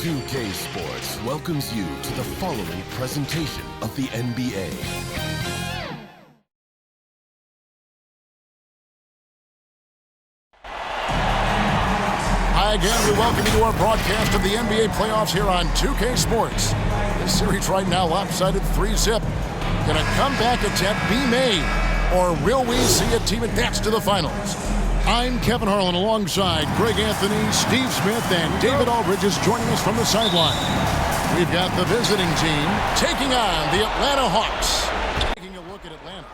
2K Sports welcomes you to the following presentation of the NBA. Hi again, we welcome you to our broadcast of the NBA playoffs here on 2K Sports. This series right now lopsided 3-zip. Can a comeback attempt be made, or will we see a team advance to the finals? I'm Kevin Harlan alongside Greg Anthony, Steve Smith, and David Aldridge is joining us from the sideline. We've got the visiting team taking on the Atlanta Hawks. Taking a look at Atlanta.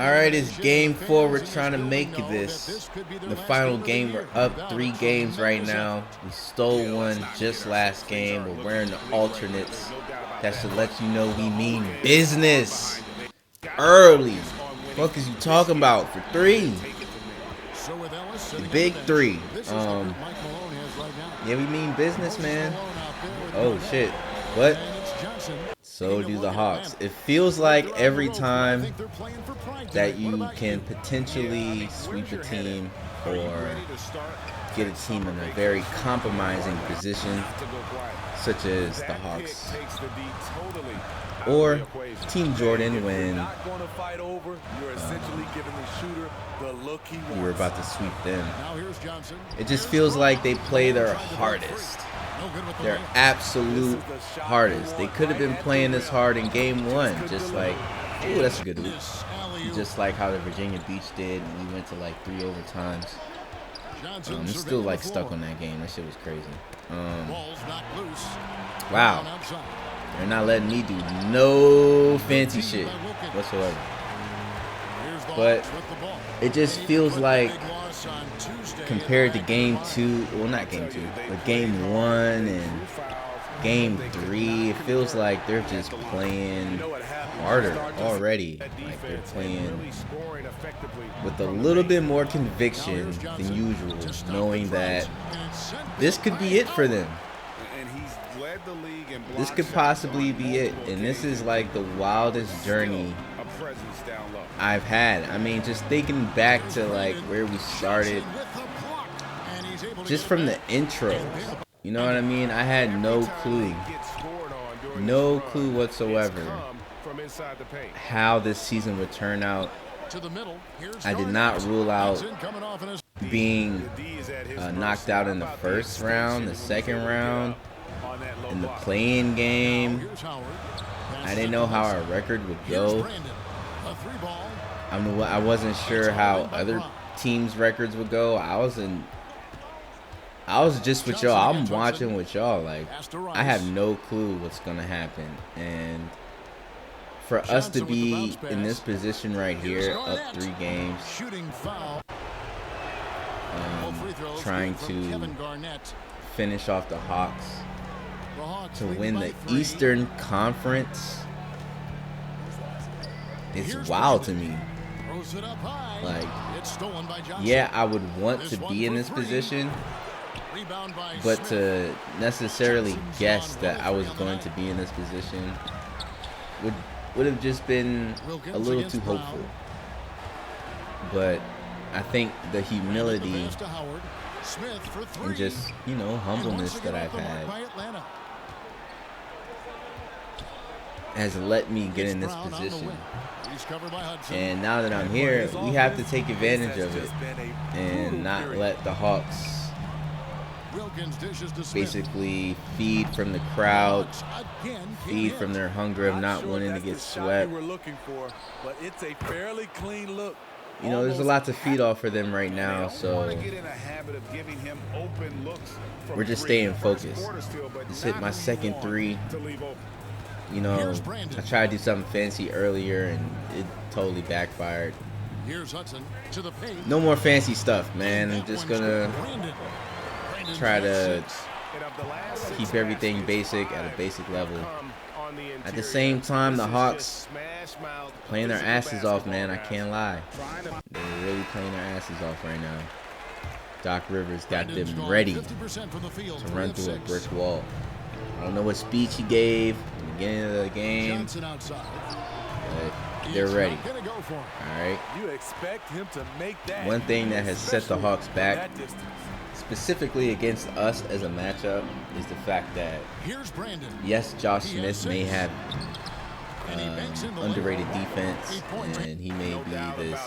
All right, it's game 4. We're trying to make this the final game. We're up 3 games right now. We stole one just last game. We're wearing the alternates. That should let you know we mean business early. What is you talking about for 3? The big 3. Yeah, we mean business, man. Oh shit. What? So do the Hawks. It feels like every time that you can potentially sweep a team or get a team in a very compromising position, such as the Hawks or Team Jordan when we were about to sweep them. It just feels like they play their hardest. Their absolute hardest. They could have been playing this hard in game 1, just like, ooh, that's a good loop. Just like how the Virginia Beach did, and we went to like 3 overtimes. I'm still like stuck on that game. That shit was crazy. Wow. They're not letting me do no fancy shit whatsoever. But it just feels like, compared to game 2, well, not game 2, but game 1 and game 3, it feels like they're just playing harder already. Like they're playing with a little bit more conviction than usual, knowing that this could be it for them. This could possibly be it, and this is like the wildest journey I've had. I mean, just thinking back to like where we started, just from the intros, you know what I mean? I had no clue whatsoever how this season would turn out. I did not rule out being knocked out in the first round, the second round, in the play-in game. I didn't know how our record would go. I wasn't sure how other teams' records would go. I was just with y'all. I'm watching with y'all. Like, I have no clue what's gonna happen. And for us to be in this position right here, up 3 games, trying to finish off the Hawks to win the Eastern Conference, it's wild to me. Like, yeah, I would want to be in this position, but to necessarily guess that I was going to be in this position would have just been a little too hopeful. But I think the humility and just, you know, humbleness that I've had has let me get in this position. And now that I'm here, we have to take advantage of it and not let the Hawks basically feed from the crowd, feed from their hunger of not wanting to get swept. You know, there's a lot to feed off for them right now, so we're just staying focused. Just hit my second 3. You know, I tried to do something fancy earlier and it totally backfired. No more fancy stuff, man. I'm just gonna try to keep everything basic at a basic level. At the same time, the Hawks playing their asses off, man. I can't lie. They're really playing their asses off right now. Doc Rivers got them ready to run through a brick wall. I don't know what speech he gave in the beginning of the game, but they're ready. All right. One thing that has set the Hawks back is specifically against us as a matchup is the fact that, yes, Josh Smith may have underrated defense, and he may be this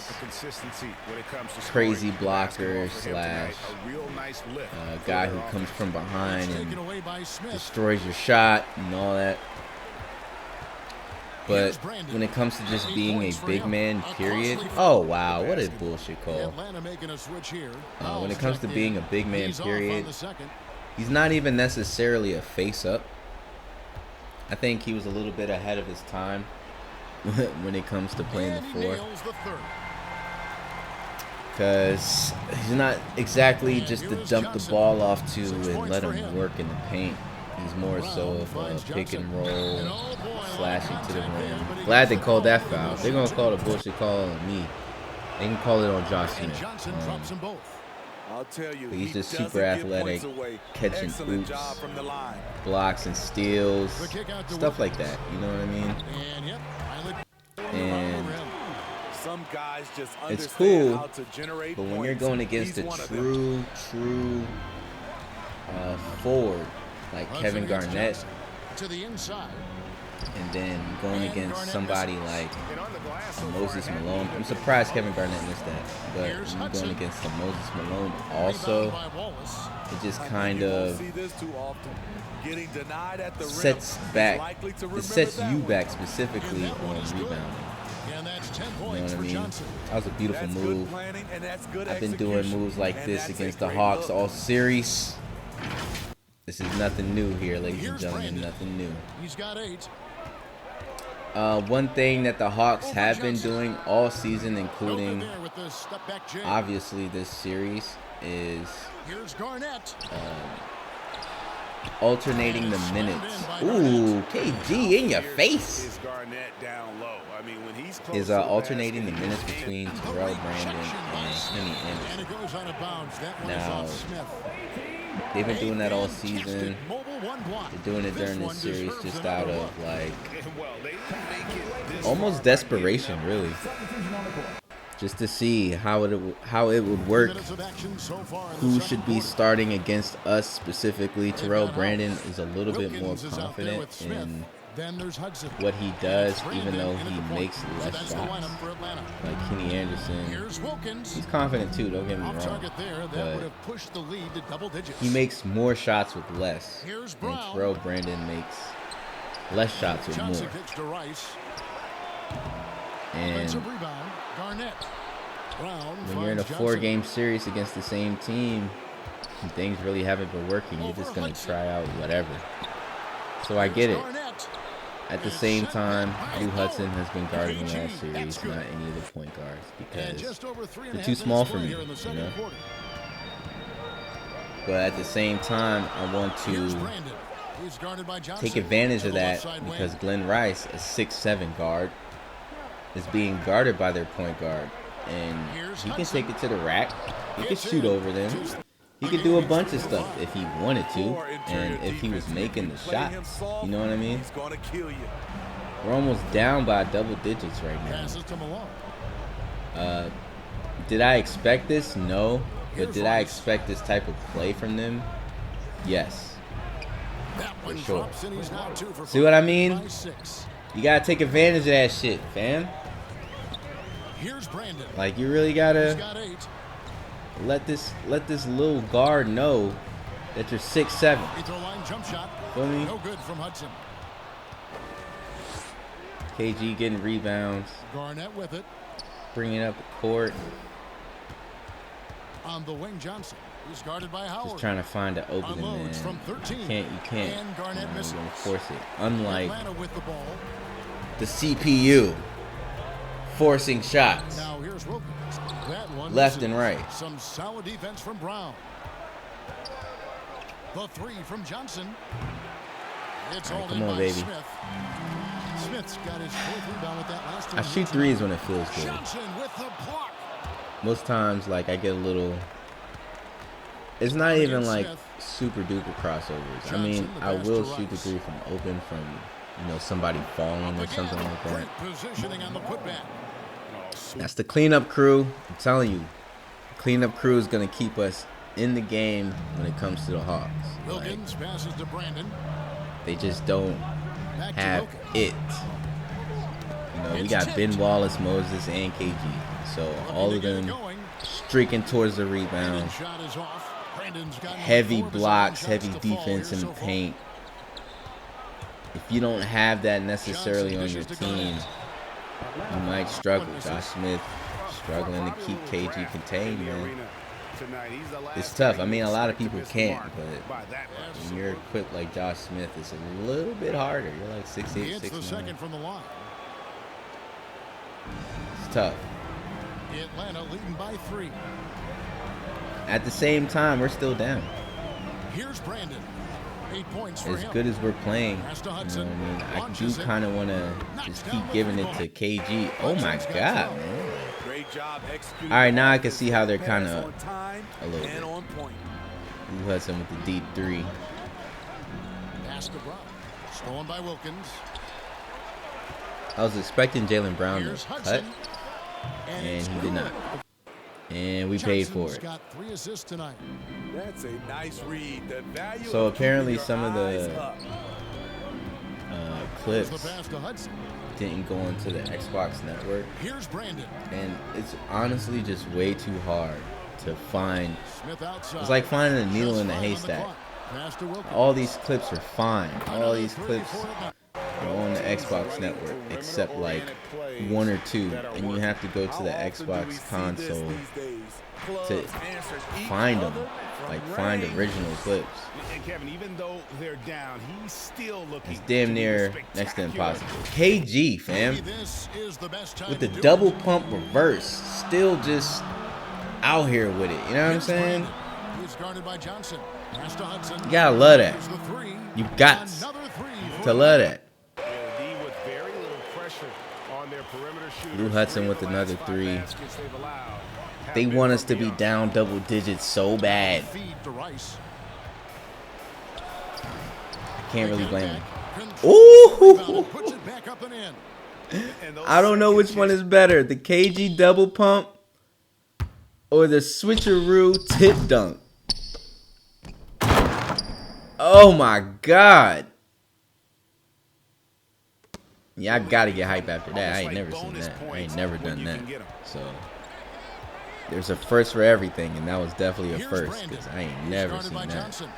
crazy blocker slash guy who comes from behind and destroys your shot and all that. But when it comes to just being a big man, period. Oh, wow. What a bullshit call. When it comes to being a big man, period, he's not even necessarily a face-up. I think he was a little bit ahead of his time when it comes to playing the floor. Because he's not exactly just to dump the ball off to and let him work in the paint. He's more so of a pick and roll, slashing to the rim. Glad they called that foul. They're going to call it a bullshit call on me. They can call it on Josh Smith. But he's just super athletic, catching oops, blocks and steals, stuff like that. You know what I mean? And it's cool, but when you're going against a true forward, like Kevin Garnett, and then going against somebody like Moses Malone. I'm surprised Kevin Garnett missed that, but when you're going against the Moses Malone also, it just kind of sets back. It sets you back specifically on rebounding. You know what I mean? That was a beautiful move. I've been doing moves like this against the Hawks all series. This is nothing new here, ladies and gentlemen. Nothing new. He's got 8. One thing that the Hawks have been doing all season, including obviously this series, is alternating the minutes. Ooh, KG in your face. Is alternating the minutes between Terrell Brandon and Kenny Anderson. Now, they've been doing that all season. They're doing it during this series just out of like almost desperation, really, just to see how it would work. Who should be starting against us specifically? Terrell Brandon is a little bit more confident in what he does, even though he makes less shots. Like Kenny Anderson, he's confident too, don't get me wrong, but he makes more shots with less, and Terrell Brandon makes less shots with more. And when you're in a 4-game series against the same team and things really haven't been working, you're just going to try out whatever. So I get it. At the same time, Lou Hudson has been guarding me all series, not any of the point guards, because they're too small for me, you know? But at the same time, I want to take advantage of that because Glenn Rice, a 6'7" guard, is being guarded by their point guard. And he can take it to the rack. He can shoot over them. He could do a bunch of stuff if he wanted to, and if he was making the shots. You know what I mean? We're almost down by double digits right now. Did I expect this? No. But did I expect this type of play from them? Yes. For sure. See what I mean? You gotta take advantage of that shit, fam. Like, you really gotta let this little guard know that you're 6'7". Feel me? KG getting rebounds. Garnett with it. Bringing up the court. On the wing, Johnson. He's guarded by Howard. Just trying to find an opening, man. You can't. You're gonna force it. Unlike the CPU, forcing shots. Now here's Wilkins. That one left and right. Some solid defense from Brown. The 3 from Johnson. It's all come on, baby. Smith. Smith's got his 4th rebound with that last one. I shoot threes when it feels good. Johnson with the block. Most times, like, I get a little. It's not even like super duper crossovers. I mean, I will shoot the 3 from open from, you know, somebody falling or something like that. That's the cleanup crew. I'm telling you, the cleanup crew is gonna keep us in the game when it comes to the Hawks. Wilkins passes to Brandon. They just don't Back to have Wilkins. it. You know, we got Ben Wallace, Moses, and KG. So all of them streaking towards the rebound. Shot is off. Brandon's got Heavy 4 blocks, shots heavy to fall defense here in so the far. paint. If you don't have that necessarily on your team, you might struggle. Josh Smith struggling to keep KG contained, man. It's tough. I mean, a lot of people can't, but when you're equipped like Josh Smith, it's a little bit harder. You're like 6'8", It's the 6'9". second from the line. It's tough. Atlanta leading by 3. At the same time, we're still down. Here's Brandon. 8 points for As him. good as we're playing, Pass to you know Hudson. what I mean? I do Launches it. kind of want to just keep giving it to KG. Oh my God, man. Great job executing. All right, now I can see how they're kind of on time a little and bit. on point. Lou Hudson with the deep 3. Pass to Brown. Stolen by Wilkins. I was expecting Jalen Brown Here's to cut, Hudson. and it's he did good. not. And we paid for Johnson's it. got 3 assists tonight. That's a nice read. The value So of apparently keeping some of your eyes the up. Here's clips the pass to Hudson. didn't go into the Xbox network, Here's Brandon. and it's honestly just way too hard to find. Smith outside. It's like finding a needle Just in a 5 on the haystack. clock. Pass to Wilkins. All these clips are fine. All Another these 3 clips for Atlanta. are on the Xbox network, except like 1 or 2, and you have to go to the Xbox console to find them, like find original clips. And Kevin, even though they're down, he's still looking. It's damn near next to impossible. KG, fam, Maybe this is the best time with the to do double it. pump reverse, still just out here with it. You know what I'm saying? He's guarded by Johnson. Pass to Hudson. You gotta love that. Here's the 3. You got Another 3 for to love that. D with very little pressure on their perimeter shooters. Lou Hudson with another 3. Baskets they've allowed have They been want us from to be beyond. down double digits so bad. feed to Rice. Can't really blame them. Ooh! Puts it back up and in. And those I don't know which second one is better, the KG double pump or the switcheroo tip dunk. Oh my God. Yeah, I gotta get hype after that. I ain't never seen that. I ain't never done that. So there's a first for everything, and that was definitely a Here's first Brandon. because I ain't He's never guarded seen by that. Johnson.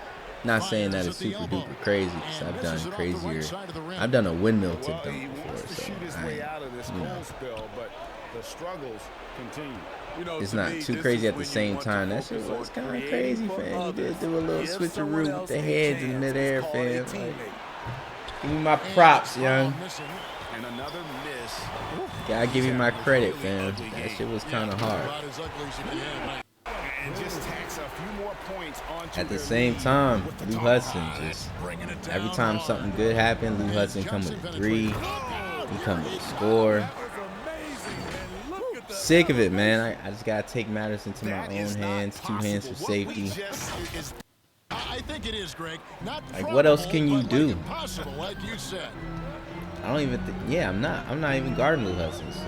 Not saying that Fires it's at the super elbow. duper crazy because And I've done misses it off the crazier. right side of the rim. I've done a windmill Well, tip dunk he before, wants to so shoot his I way ain't, out of this you know. cold spell, but the struggles continue. You know, It's to not me, too this crazy is at the when you same want to time. That shit focus was on kind of creating crazy, for fam. You others. did do a little Give someone switcheroo else with the a heads in chance. midair, It's called a fam. teammate. Like, give me my And props, Brown young. missing. And another miss. Gotta give you my credit, fam. That shit was kind of hard. About as ugly as you can have. And just tacks a few more points onto At the their same lead time, with the Lou top Hudson line. just Bringing it down every time hard. something good happened, Lou Hudson come with a 3. He come with a score. That was amazing, man. Look at the Sick of it, man. I just gotta take matters into my That own is not hands. 2 hands for possible. What we safety. just is I think it is, Greg. Not Like, what else probable, can you but do? Like impossible, like you said. I don't even think. Yeah, I'm not even guarding Lou Hudson. So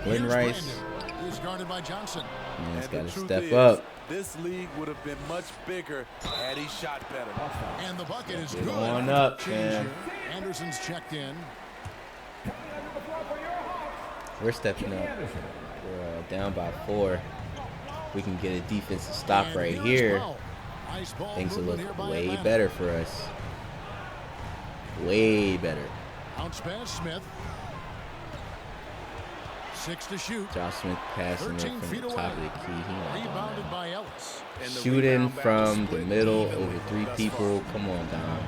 Glenn Here's Rice, Brandon. He's guarded by Johnson. man, it's And the gotta truth step is, up. This league would have been much bigger had he shot better. And the bucket is Get good. on up, Change man. here. Anderson's checked in. We're stepping up. We're down by 4. We can get a defensive stop And right here's here. Brown. Nice ball Things will movement look here by way Atlanta. better for us. Way better. Bounce pass, Smith. 6 to shoot. Josh Smith passing it 13 from feet the top of away. the key. He not doing Rebounded that. by Ellis. And the Shooting rebound battle from the split middle evenly over 3 thus people. far. Come on, Dom.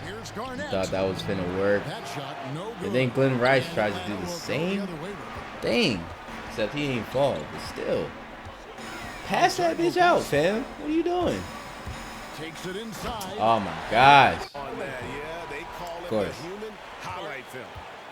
Here's Garnett. Thought that was finna work. That shot, no good. And then Glenn Rice And tries to do Atlanta the will go same other way with it. thing. Except he didn't fall, but still. Pass that bitch out, fam. What are you doing? Takes it inside. Oh my gosh. on that. Yeah, they call it course. the human highlight film.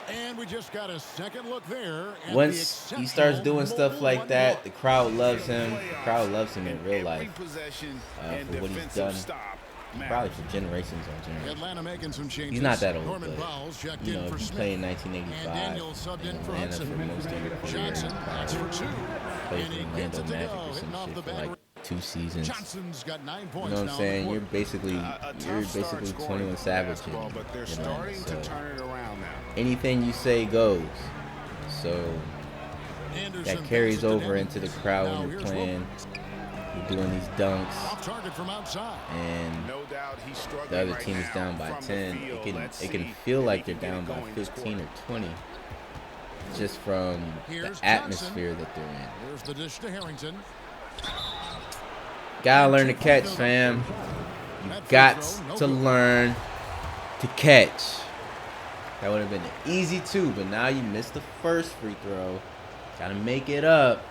And we just got a second look there. at Once the he starts doing exceptional stuff like mobile that, one the crowd loves him. The crowd loves him in real Every life. possession for and what he's defensive done. stop Probably matters. for generations on look. generations. Atlanta making some changes. He's not that old, Norman but, Bowles checked You in know, for if you Smith. play in And 1985 Daniel subbed in in for Atlanta Hudson. for most of your career, Johnson, that's for 2. played And for he Orlando gets it to Magic go, or some hitting off shit the for back. like 2 seasons. Johnson's got 9 You points know what I'm now on saying? the You're court. basically Tough start 21 scoring Savage. basketball, but they're starting to turn it around now. Anything you say goes. So Anderson that carries passes to over Dennis. into the crowd Now when you're here's playing. You're doing these dunks, Off target from outside. and No doubt he's struggling the other right team is now down by from the 10. field. Let's It can see feel if like he they're can down get by going this 15 or quarter. 20, just from Here's the atmosphere that they're in. There's the dish to Harrington. Gotta learn to catch, fam. You got to learn to catch. That would have been an easy 2, but now you missed the first free throw. Gotta make it up.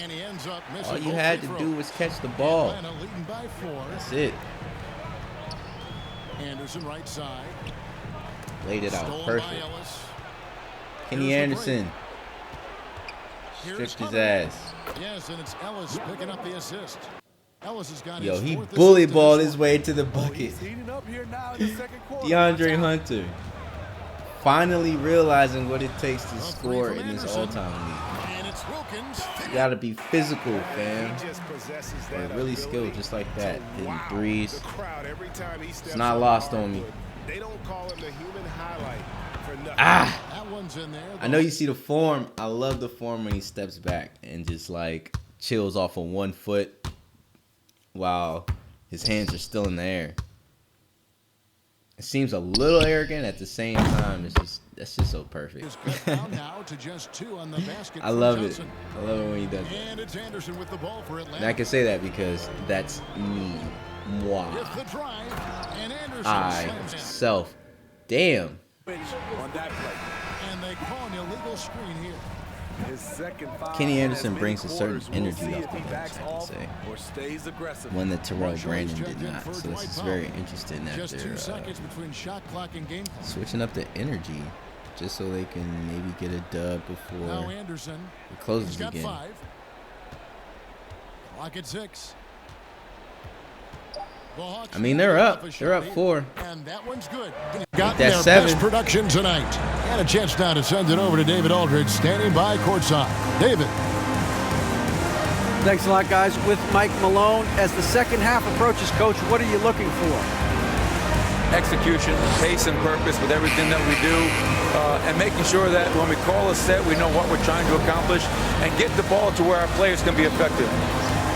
And he ends up missing All you both had free to throws. do was catch the ball. Atlanta leading by 4. That's it. Anderson right side. Laid it out Stolen by perfect. Ellis. Kenny Here's the Anderson Here's stripped his Hunter. ass. Yes, and it's Ellis picking up the assist. Ellis has got Yo, his he 4th bully assist in balled this his one. way to the bucket. He's heating up here now in the second quarter. DeAndre Watch out. Hunter finally realizing what it takes to A three score from in this Anderson. all-time And it's Wilkins. league. You gotta be physical, fam. He just possesses Or that really ability skilled, just like that. to Hitting wow threes. the crowd every time he steps not on lost the on me. hardwood. They don't call him the human highlight for nothing. That one's in there. I know you see the form. I love the form when he steps back and just like chills off on 1 foot while his hands are still in the air. It seems a little arrogant at the same time. That's just so perfect. Is cut down now to just 2 on the basket. I from love it. Johnson. I love it when he does that. And it's Anderson with the ball for Atlanta. And I can say that because that's me. Moi. With the drive, and Anderson I slams it. self. Damn. On that play. And they call an illegal screen here. His second foul Kenny in Anderson as many brings a certain quarters. We'll energy see off if the he bench, backs I can off say. or stays aggressive. One that Terrell Marshall Brandon is did checked in not. for So Dwight this is Powell. very interesting that Just 2 they're seconds between shot clock and game clock. switching up the energy just so they can maybe get a dub Now before Anderson. it He's closes got again. 5. Clock at 6. The Hawks I mean, they're up. off a They're up shot 4. And that one's good. Got that their 7. best production tonight. And a chance now to send it over to David Aldridge, standing by courtside. David. Thanks a lot, guys. With Mike Malone, as the second half approaches, Coach, what are you looking for? Execution, pace, and purpose with everything that we do, and making sure that when we call a set, we know what we're trying to accomplish, and get the ball to where our players can be effective.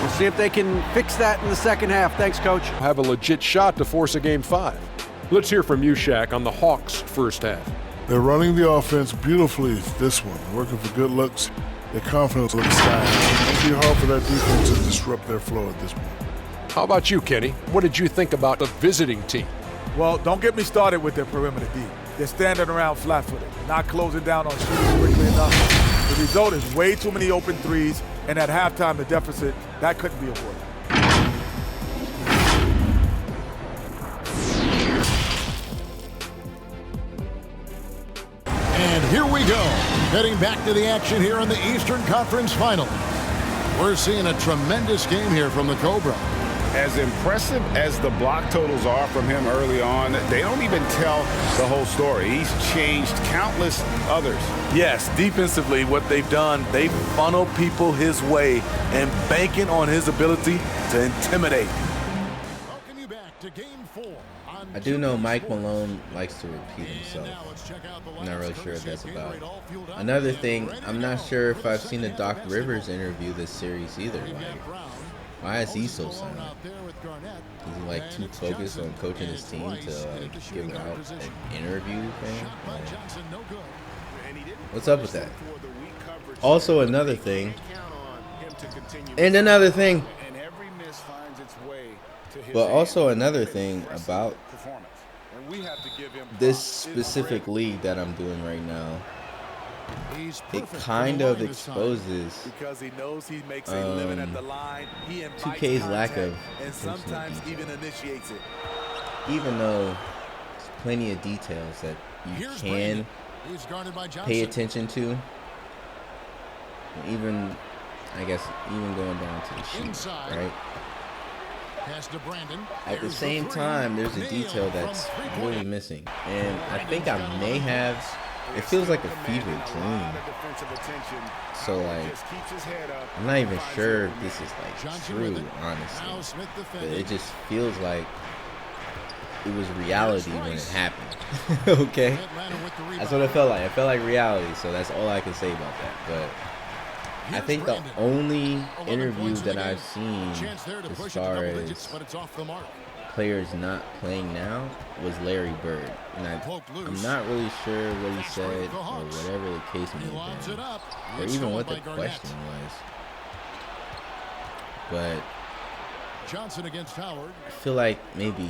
We'll see if they can fix that in the second half. Thanks, Coach. Have a legit shot to force a game 5. Let's hear from you, Shaq, on the Hawks' first half. They're running the offense beautifully this one, working for good looks. Their confidence looks high. It'll be hard for that defense to disrupt their flow at this point. How about you, Kenny? What did you think about the visiting team? Well, don't get me started with their perimeter D. They're standing around flat-footed, not closing down on shooters quickly enough. The result is way too many open threes, and at halftime, the deficit, that couldn't be avoided. And here we go. Heading back to the action here in the Eastern Conference Final. We're seeing a tremendous game here from the Cobra. As impressive as the block totals are from him early on, they don't even tell the whole story. He's changed countless others. Yes, defensively, what they've done, they funnel people his way and banking on his ability to intimidate. Welcome you back to Game 4. I do know Mike Malone likes to repeat himself. I'm not really sure what that's about. Another thing, I'm not sure if I've seen the Doc Rivers interview this series either. Like, why is he so silent? Is he like too focused on coaching his team to give out an interview thing? What's up with that? Also another thing, and another thing, but also another thing about this specific league that I'm doing right now. It kind of exposes because he knows he makes a living at the line. He invites 2K's lack of and sometimes even initiates it. Even though there's plenty of details that you can pay attention to, even I guess even going down to the sheet, right? At the same time, there's a detail that's really missing, and I think I may have it feels like a fever dream. So like, I'm not even sure if this is like true, honestly. But it just feels like it was reality when it happened. Okay, that's what it felt like. It felt like reality. So that's all I can say about that. But I think the only interview that I've seen as far as players not playing now was Larry Bird, and I'm not really sure what he said or whatever the case may have been, or even what the question was. But I feel like maybe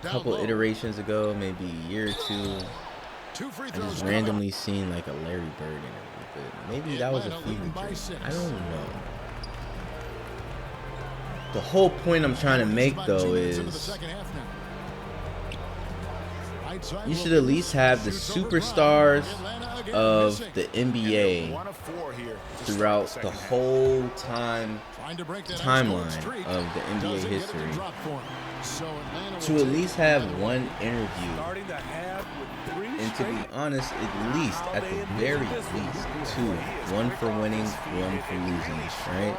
a couple iterations ago, maybe a year or two, I just randomly seen like a Larry Bird interview, but maybe that was a fever dream. I don't know. The whole point I'm trying to make, though, is you should at least have the superstars of the NBA throughout the whole timeline of the NBA history to at least have one interview. And to be honest, at the very least, two. One for winning, one for losing, right?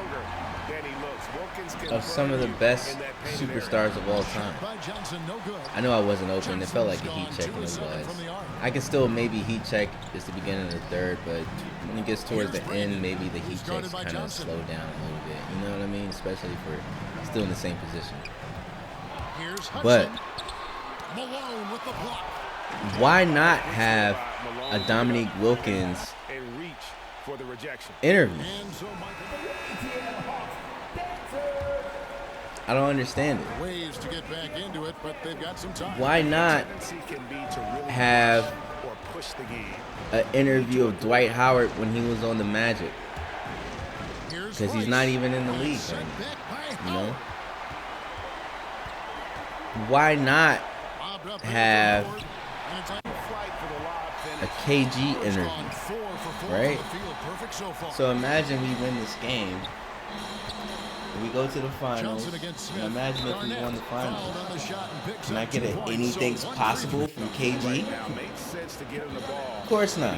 Of some of the best superstars of all time. I know I wasn't open. It felt like a heat check, and it was. I can still maybe heat check is the beginning of the third, but when it gets towards the end, maybe the heat checks kind of slow down a little bit. You know what I mean? Especially if we're still in the same position. But why not have a Dominique Wilkins interview? I don't understand it. Why not have an interview of Dwight Howard when he was on the Magic? Because he's not even in the league anymore, you know? Why not have a KG interview, right? So imagine we win this game. We go to the finals. And imagine if we won the finals. Can I get an anything's possible from KG? Of course not.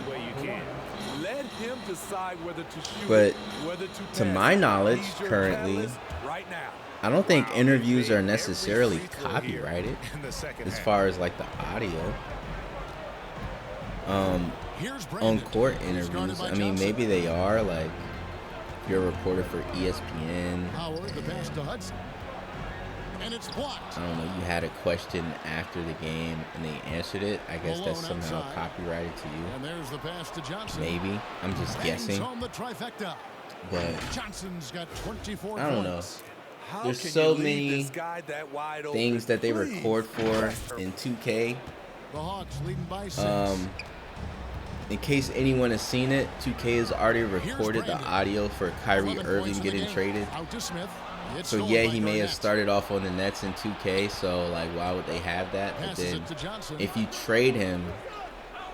But to my knowledge, currently, I don't think interviews are necessarily copyrighted as far as like the audio. On court interviews, I mean, maybe they are, like, you're a reporter for ESPN. I don't know, you had a question after the game and they answered it. I guess that's somehow copyrighted to you. Maybe. I'm just guessing. But I don't know. There's so many things that they record for in 2K. In case anyone has seen it, 2K has already recorded the audio for Kyrie Irving getting traded. So yeah, he may have started off on the Nets in 2K, so like why would they have that? But then if you trade him,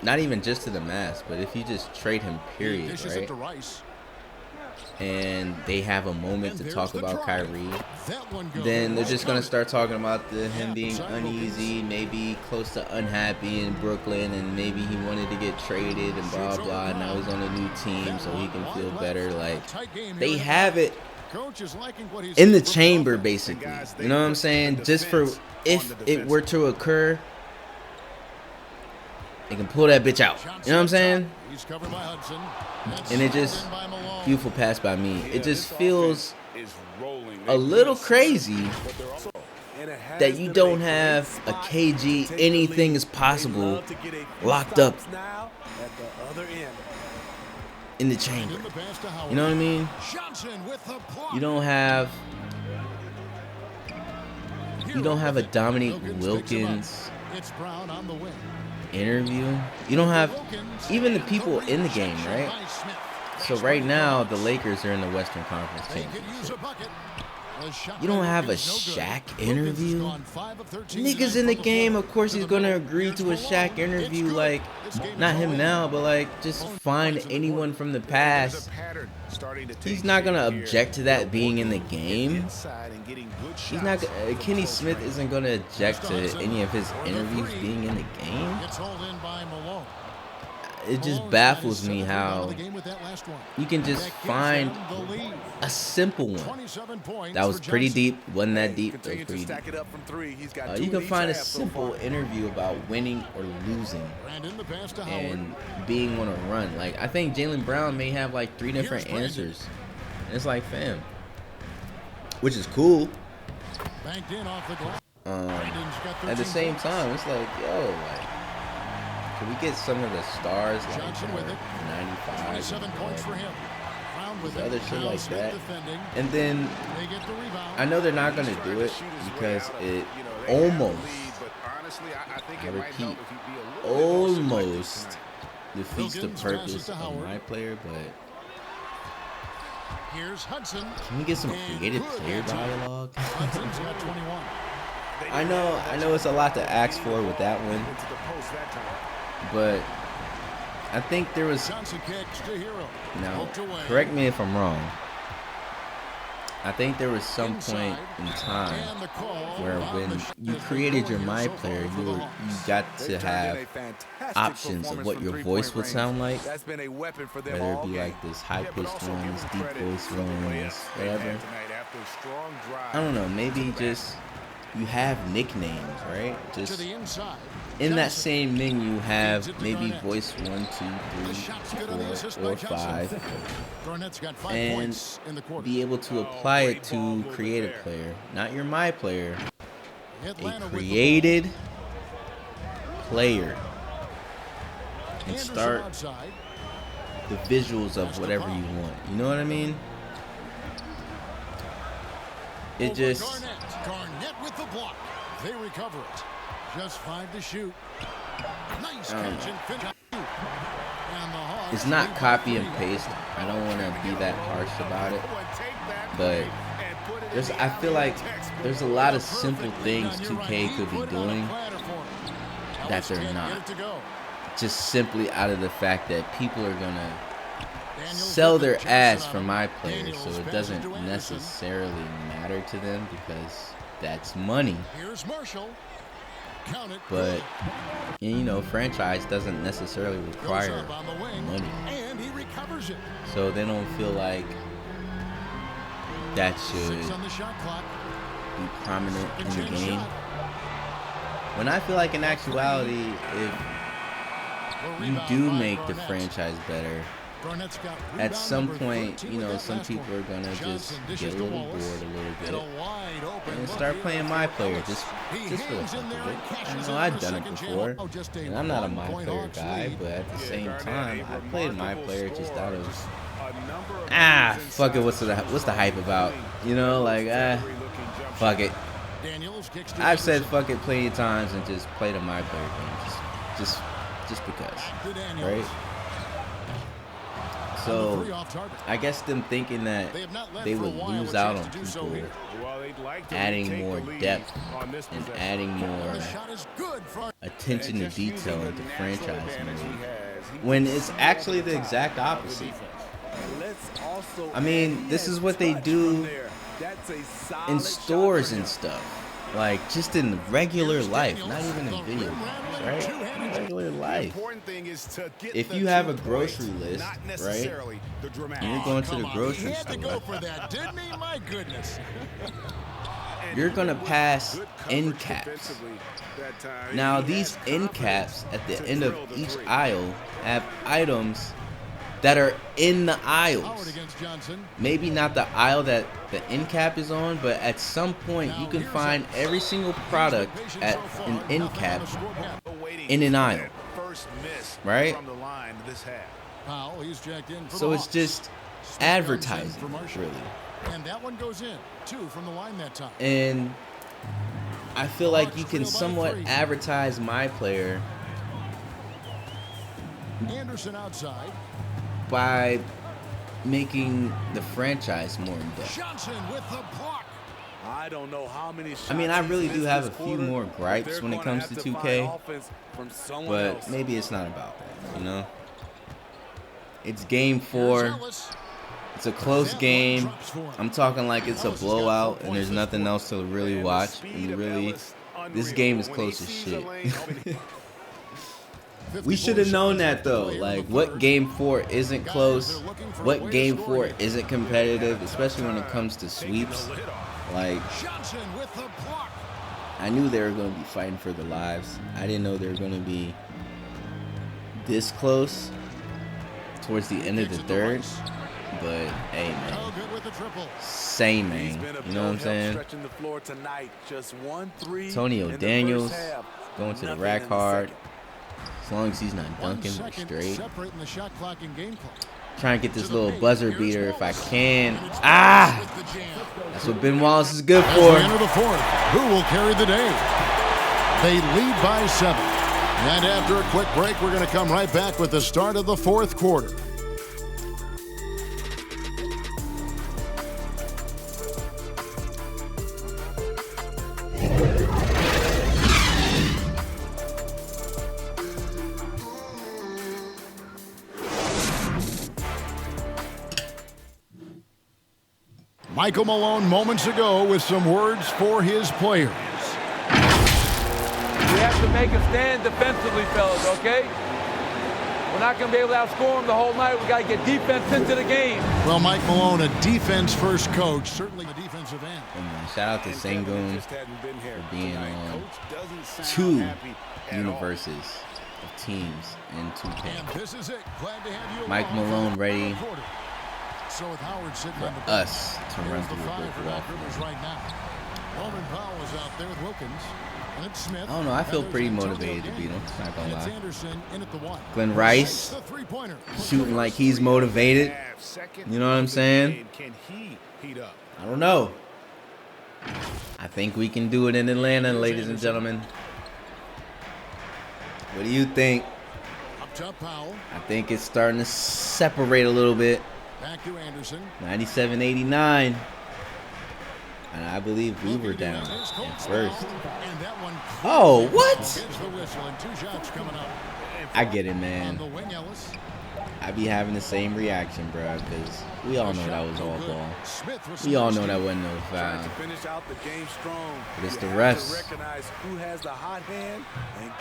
not even just to the Mavs, but if you just trade him period, right? And they have a moment to talk about Kyrie, then they're just going to start talking about him being uneasy, maybe close to unhappy in Brooklyn, and maybe he wanted to get traded and blah, blah, and now he's on a new team so he can feel better. Like, they have it in the chamber, basically. You know what I'm saying? Just for if it were to occur, they can pull that bitch out. You know what I'm saying? And it just, beautiful pass by me. It just feels a little crazy that you don't have a KG, anything is possible, locked up in the chamber. You know what I mean? You don't have a Dominique Wilkins interview. You don't have even the people in the game, right? So right now the Lakers are in the Western Conference Championship. You don't have a Shaq interview. Niggas in the game, of course he's gonna agree to a Shaq interview. Like, not him now, but like just find anyone from the past. He's not gonna object to that being in the game. He's not. Kenny Smith isn't gonna object to any of his interviews being in the game. it just baffles me how you can just find a simple one that was pretty deep. Wasn't that deep? That was pretty deep. You can find a simple interview about winning or losing and being on a run. Like, I think Jaylen Brown may have like 3 different answers. And it's like, fam, which is cool. At the same time, it's like, yo, like, can we get some of the stars like 95 and other shit like that? And then I know they're not gonna do it because it almost, I repeat, almost defeats the purpose of my player. But can we get some creative player dialogue? I know it's a lot to ask for with that one, but I think there was, now correct me if I'm wrong, I think there was some point in time where when you created your My Player, you got to have options of what your voice would sound like, whether it be like this high-pitched one, this deep voice one, this whatever. I don't know, maybe just you have nicknames, right? Just in that same menu, have maybe voice 1, 2, 3, 4, or 5, and be able to apply it to create a player, not your My Player, a created player, and start the visuals of whatever you want. You know what I mean? It just. Garnett with the block. They recover it. Just 5 to shoot. Nice catch and finish. It's not copy and paste. I don't want to be that harsh about it, but I feel like there's a lot of simple things 2K could be doing that they're not. Just simply out of the fact that people are gonna sell their ass for My Player, so it doesn't necessarily matter to them because that's money. But, you know, franchise doesn't necessarily require money, so they don't feel like that should be prominent in the game. When I feel like in actuality, if you do make the franchise better, at some point, you know, some people are gonna just get a little bored a little bit and start playing My Player just for the fuck of it. You know, I've done it before, and I'm not a My Player guy, but at the same time, I played My Player just out of fuck it. What's the hype about? You know, like fuck it. I've said fuck it plenty of times and just played a My Player game, just because, right? So, I guess them thinking that they would lose out on people adding more depth and adding more attention to detail into franchise mode, when it's actually the exact opposite. I mean, this is what they do in stores and stuff. Like, just in regular life, not even in video games, right? In regular life. If you have a grocery list, right, and you're going to the grocery store, you're going to pass end caps. Now, these end caps at the end of each aisle have items that are in the aisles. Maybe not the aisle that the end cap is on, but at some point you can find every single product at an end cap in an aisle, right? So it's just advertising, really. And that one goes in, 2 from the line that time. And I feel like you can somewhat advertise My Player Anderson outside by making the franchise more in depth. Johnson with the block. I don't know how many shots. I mean, I really do have a few more gripes when it comes to 2K, but maybe it's not about that, you know? It's game 4. It's a close game. I'm talking like it's a blowout and there's nothing else to really watch. And really, this game is close as shit. We should have known that though. Like, what game 4 isn't close? What game 4 isn't competitive, especially when it comes to sweeps? Like, I knew they were going to be fighting for their lives. I didn't know they were going to be this close towards the end of the third. But hey, man, same man. You know what I'm saying? Antonio Daniels going to the rack hard. As long as he's not dunking, we're straight. Trying to get this little buzzer beater if I can. Ah! That's what Ben Wallace is good for. Into the fourth. Who will carry the day? They lead by 7. And after a quick break, we're going to come right back with the start of the fourth quarter. Michael Malone moments ago with some words for his players. We have to make a stand defensively, fellas, okay? We're not going to be able to outscore them the whole night. We got to get defense into the game. Well, Mike Malone, a defense-first coach, certainly a defensive end. Shout out to Sengun for being on 2 universes of teams in 2K. Mike Malone ready So with Howard sitting for on the us to run through the brick wall. Right now. Norman Powell is out there with Wilkins. And it's Smith. I don't know. I feel pretty motivated to beat him. Not gonna lie. Anderson in at the 1. Glenn Rice shooting like he's motivated. You know what I'm saying? I don't know. I think we can do it in Atlanta, ladies and gentlemen. What do you think? Up top, Powell. I think it's starting to separate a little bit. Back to Anderson. 97-89. And I believe we were down at first. Oh, what? I get it, man. I be having the same reaction, bro, because we all know that was all ball. We all know that wasn't no foul. But it's the refs.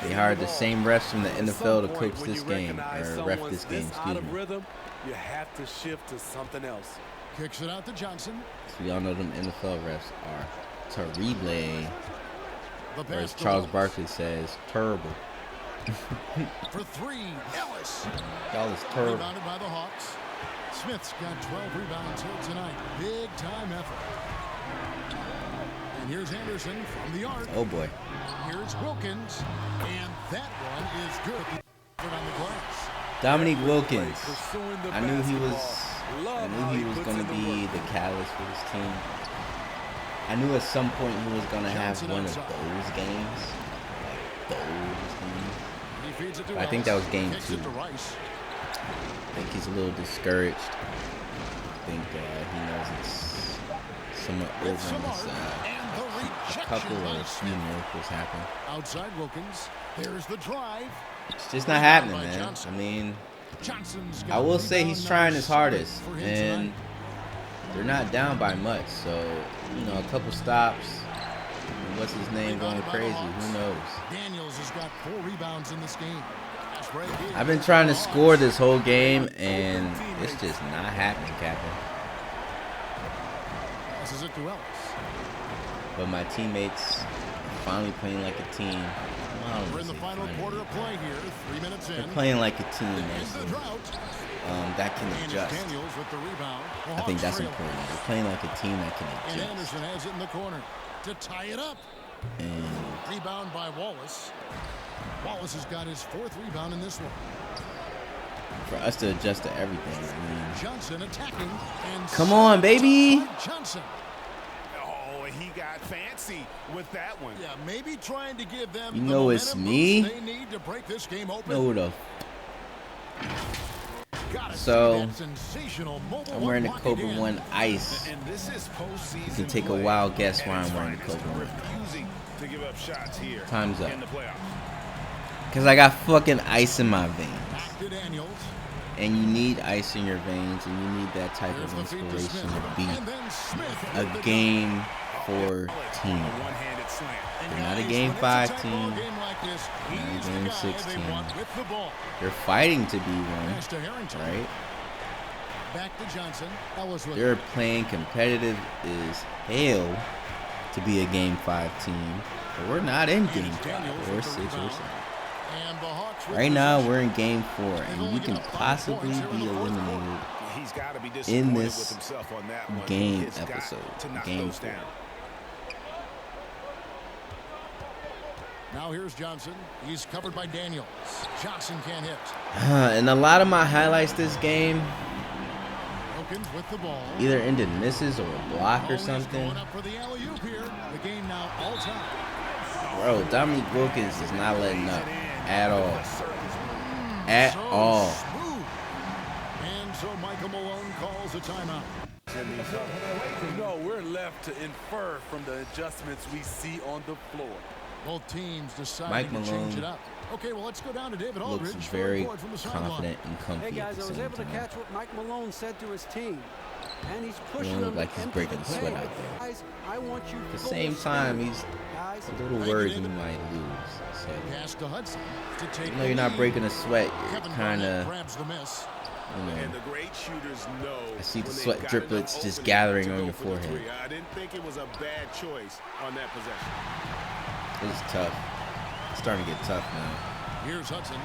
They hired the same refs from the NFL to coach this game, or ref this game, excuse me. You have to shift to something else. Kicks it out to Johnson. So we all know them NFL refs are terrible. Or as Charles Barkley says, terrible. For 3, Ellis. Y'all is terrible. Rebounded by the Hawks. Smith's got 12 rebounds here tonight. Big time effort. And here's Anderson from the arc. Oh boy. Here's Wilkins. And that one is good. On the glass. Dominique Wilkins. I knew he was going to be the catalyst for this team. I knew at some point he was going to have one of those games. Like those games. But I think that was game 2. I think he's a little discouraged. I think he knows it's somewhat over on this a couple or a few miracles happen. Outside Wilkins. There's the drive. It's just not happening, man. I mean, I will say he's trying his hardest, and they're not down by much. So, you know, a couple stops. And what's his name going crazy? Who knows? Daniels has got 4 rebounds in this game. I've been trying to score this whole game, and it's just not happening, Captain. Passes it to Ellis. But my teammates are finally playing like a team. We're in the final quarter of play here. 3 minutes in. They're playing like a team that can adjust. I think that's important. They're playing like a team that can adjust. And Anderson has it in the corner to tie it up. And rebound by Wallace. Wallace has got his 4th rebound in this one. For us to adjust to everything, I mean, Johnson attacking. And come on, baby. Johnson. He got fancy with that one. Yeah, maybe trying to give them you know it's me. They need to break this game open. No, the so I'm wearing the Cobra 1 Ice. You can take a wild guess why I'm wearing the Cobra 1. Time's up. Because I got fucking ice in my veins. And you need ice in your veins, and you need that type of inspiration to beat a game 4 team. They're not a Game 5 team. Not a Game 6 team. They're fighting to be one, right? Back to Johnson. They're playing competitive as hell to be a Game 5 team. But we're not in Game 5 or 6 or 7. Right now, we're in Game 4, and you can possibly be eliminated in this game episode, Game 4. Now here's Johnson. He's covered by Daniels. Johnson can't hit. And a lot of my highlights this game With the ball. either ended misses or a block or something. The game now all time. Bro, Dominique Wilkins is not letting up at all. At all. And so Michael Malone calls a timeout. No, we're left to infer from the adjustments we see on the floor. Both teams deciding to change it up. Okay, well, let's go down to David Aldridge. Looks very confident and comfy Hey guys, at I the was same able to time. catch what Mike Malone said to his team, and he's pushing Don't look them like he's into breaking the the sweat paint. out there. Guys, I want you At the full same time, speed. he's Guys, a little worried he might lose. So, Pass to Hudson to take even though you're not breaking a sweat, you're Kevin kind Garnett of, grabs the miss. you know, And the great shooters know I see the when they've sweat got driplets enough just opening gathering to on go your for the forehead. three. I didn't think it was a bad choice on that possession. It's tough. It's starting to get tough now. Here's Hudson.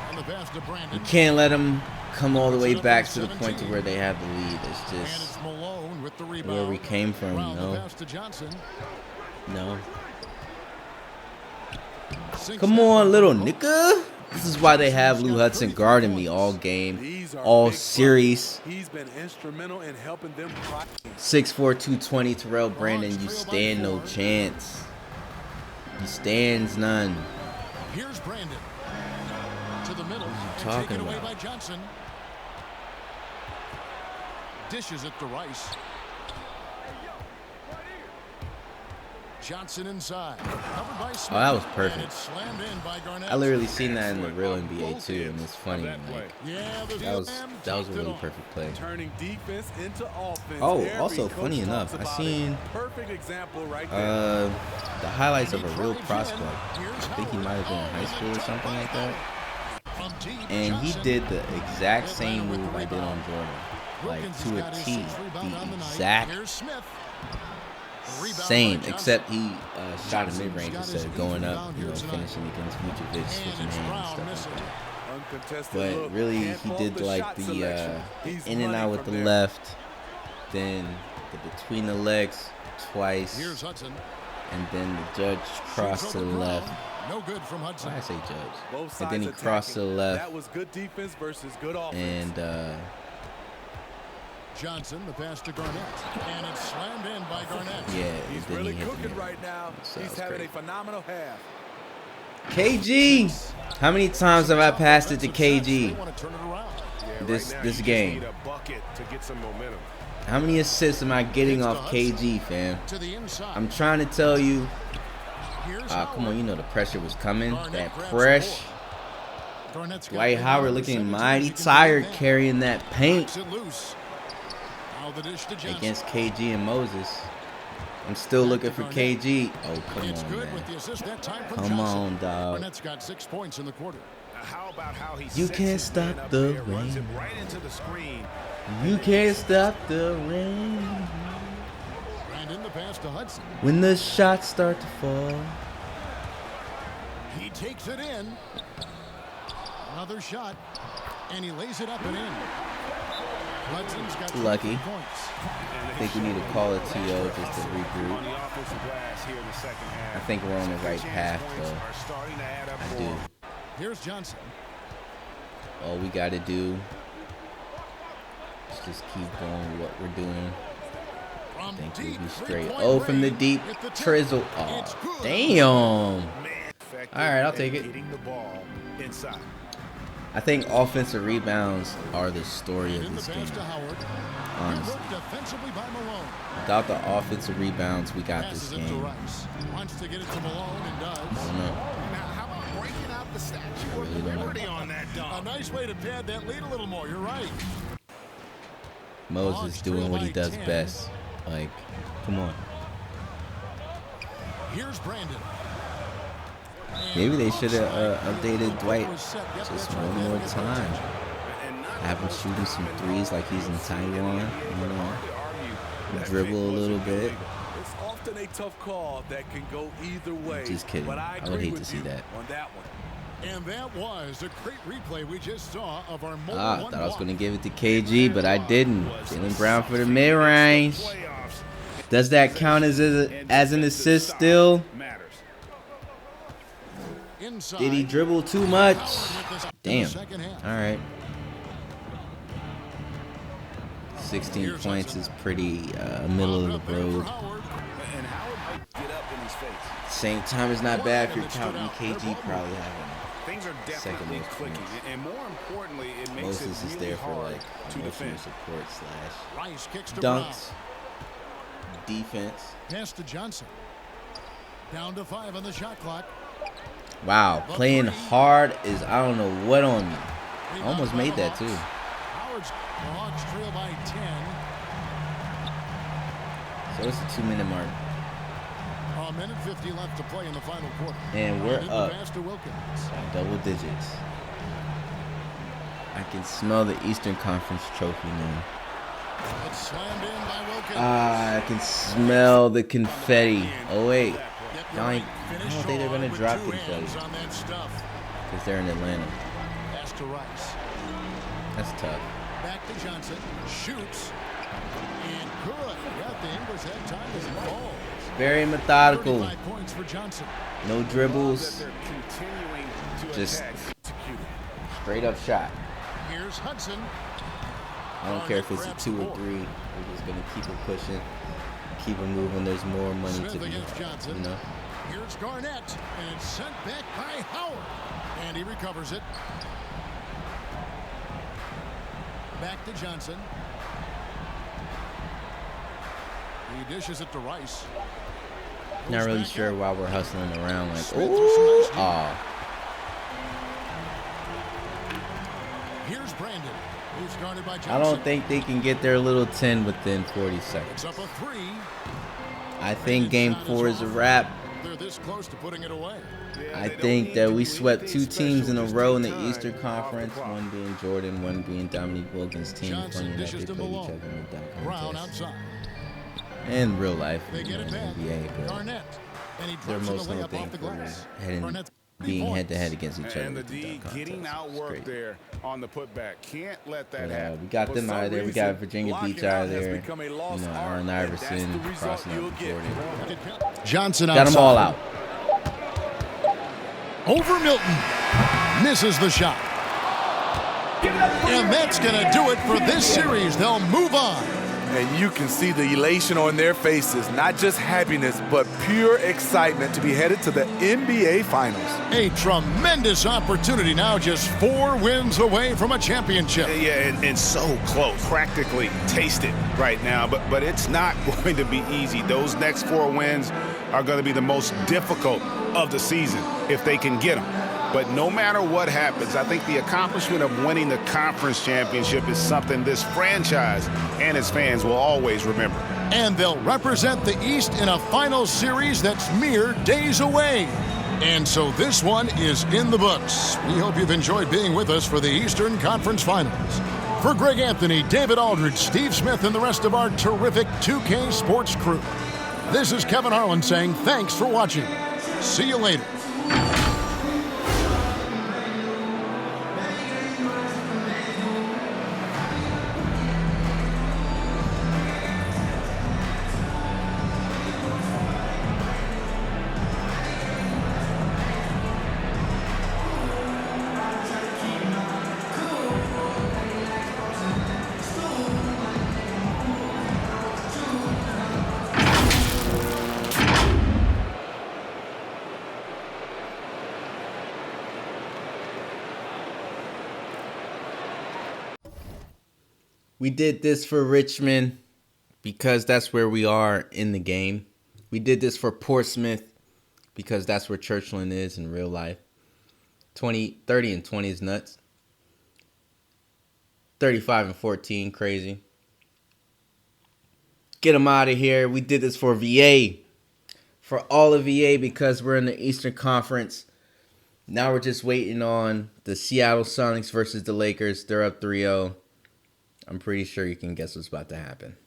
On the pass to Brandon. You can't let them come all the way back to the point to where they have the lead. It's And just it's Malone with the rebound. where we came from, you Round the know? pass to Johnson. No. Sinks Come that on, one. little nigga. This is why they have Lou Hudson guarding me all game, all series. He's been instrumental in helping them. 6'4", 220, Terrell Brandon, you stand no chance. You stands none. Here's Brandon. To the middle. What are you talking Taken away about? by Johnson. Dishes it to Rice. Johnson inside. Covered by Smith. Oh, that was And perfect. it's slammed in by Garnett. I literally seen that in the real NBA too, and it's funny. Like, Yeah, the that was a really perfect. perfect play. Turning defense into offense. Oh, Every also coach funny enough, talks I about seen it. Perfect example right there. the highlights of a real prospect. I think he might have been in high school or something like that. And he did the exact same move I did on Jordan, like to a T, the exact same, except he shot a mid-range instead of going up, you know, finishing against Vucevic, switching hands and stuff like that. Uncontested But look. really, Can't he fault did the like shot the selection. He's in and out running with the from there. left, then the between the legs twice, Here's Hudson. and then the judge crossed to the left. No good from Hudson. Why I say judge? Both And then he sides crossed to the attacking. left, That was good defense versus good offense. and Johnson, the pass to Garnett. And it's slammed in by Garnett. yeah, He's then really he hit the cooking net. right now. So that He's was having great. a phenomenal half. KG, how many times have I passed it to They KG want to turn it around. Yeah, this right now, this you just game? need a bucket to get some momentum. How many assists am I getting It's to off Hudson. KG, fam? To the inside. I'm trying to tell you. Here's Come on, you know the pressure was coming. Garnett That grabs press. the board. Garnett's got Dwight the Howard number looking 17. mighty He can tired bring it carrying that back. paint Knocks it loose. Now the dish to Johnson. against KG and Moses. I'm still looking for KG. Oh, come It's on, good with the man. assist that time from Come Johnson. on, dog. Garnett's got 6 points in the quarter. Now, how about how he You sets can't his man stop up the there, runs rain. him right into the screen. You can't stop the rain Brandon, the pass to Hudson. when the shots start to fall. He takes it in. Another shot. And he lays it up and in. Hudson's got Lucky. 3 points. I think we need to call a TO just to On regroup. the offensive glass here in the second half. I think we're on the right path, Points though. are starting to add up I for do. him. Here's Johnson. All we got to do is just keep going with what we're doing. I From think we'll deep, be straight. three-point Oh, from the range deep. with the tip. Trizzle. It's Oh, good. damn. Effective All right, I'll at take it. Hitting the ball inside. I think offensive rebounds are the story of In the this pass game. to Howard. Honestly. Good work defensively by Malone. Without the offensive rebounds, we got this Passes it to game. Rice. Wants to get it to Malone and does. I don't know. Now, how about breaking out the Statue I of really don't know. Liberty on that A dunk? nice way to pad that lead a little more. You're right. Moses doing what he does best. Like, come on. Here's Brandon. Maybe they should have updated Dwight just one more time. Have him shooting some threes like he's in Taiwan. You know, dribble a little bit. It's often a tough call that can go either way. Just kidding. But I would hate to see that. On that one. And that was a great replay we just saw of our mobile I thought I was going to give it to KG, but I didn't. Jaylen Brown for the mid-range. Does that count as an assist still? Did he dribble too much? Damn. All right. 16 points is pretty middle of the road. Same time is not bad if you're counting KG probably having Things are definitely clicking, and more importantly, it makes Moses it is really there for hard like to emotional defend. support Rice kicks to / Brown. defense. Pass to Johnson. Down to 5 on the shot clock. Wow, playing hard is I don't know what on me. Almost made that too. Howard's Hawks trail by 10. So it's a 2-minute mark. A minute 50 left to play in the final quarter. And we're up Pass to Wilkins. double digits. I can smell the Eastern Conference trophy now. It's slammed in by Wilkins. I can smell the confetti. Oh wait, I don't think they're gonna drop confetti because they're in Atlanta. Pass to Rice. That's tough. Back to Johnson. Shoots. And good. Got the English that time as it falls. Very methodical. 35 points for Johnson. No dribbles. Just straight up shot. Here's Hudson. I don't care if it's a 2 or 3. We're just gonna keep it pushing, keep it moving. There's more money Smith to be, against Johnson. you know. Here's Garnett, and it's sent back by Howard, and he recovers it. Back to Johnson. He dishes it to Rice. Not really sure why we're hustling around like, oh. Here's Brandon, who's guarded by Johnson. I don't think they can get their little 10 within 40 seconds. It's up a 3. I think game 4 is a wrap. They're this close to putting it away. I think that we swept 2 teams in a row in the Eastern Conference, one being Jordan, one being Dominique Wilkins' team. Funny enough, they played each other in the dunk Brown contest. outside. In real life, They get it back. NBA, but Garnett. And he they're drops most the no layup thing off the for glass. being head-to-head against each other. And the with the D dunk getting contest. out It's work great. there on the putback. Can't let that But, happen. we got For them some out of there. We reason, got Virginia blocking Beach out out of has there. become a You lost know, art, Allen and that's Iverson the result crossing you'll up get. Jordan. Johnson Got outside. them all out. Over Milton. Misses the shot. And that's going to do it for this series. They'll move on. And you can see the elation on their faces, not just happiness, but pure excitement to be headed to the NBA Finals. A tremendous opportunity now, just 4 wins away from a championship. Yeah, and so close. Practically taste it right now, but it's not going to be easy. Those next 4 wins are going to be the most difficult of the season if they can get them. But no matter what happens, I think the accomplishment of winning the conference championship is something this franchise and its fans will always remember. And they'll represent the East in a final series that's mere days away. And so this one is in the books. We hope you've enjoyed being with us for the Eastern Conference Finals. For Greg Anthony, David Aldridge, Steve Smith, and the rest of our terrific 2K Sports crew, this is Kevin Harlan saying thanks for watching. See you later. We did this for Richmond because that's where we are in the game. We did this for Portsmouth because that's where Churchland is in real life. 30 and 20 is nuts. 35 and 14, crazy. Get them out of here. We did this for VA. for all of EA because we're in the Eastern Conference. Now we're just waiting on the Seattle Sonics versus the Lakers. They're up 3-0. I'm pretty sure you can guess what's about to happen.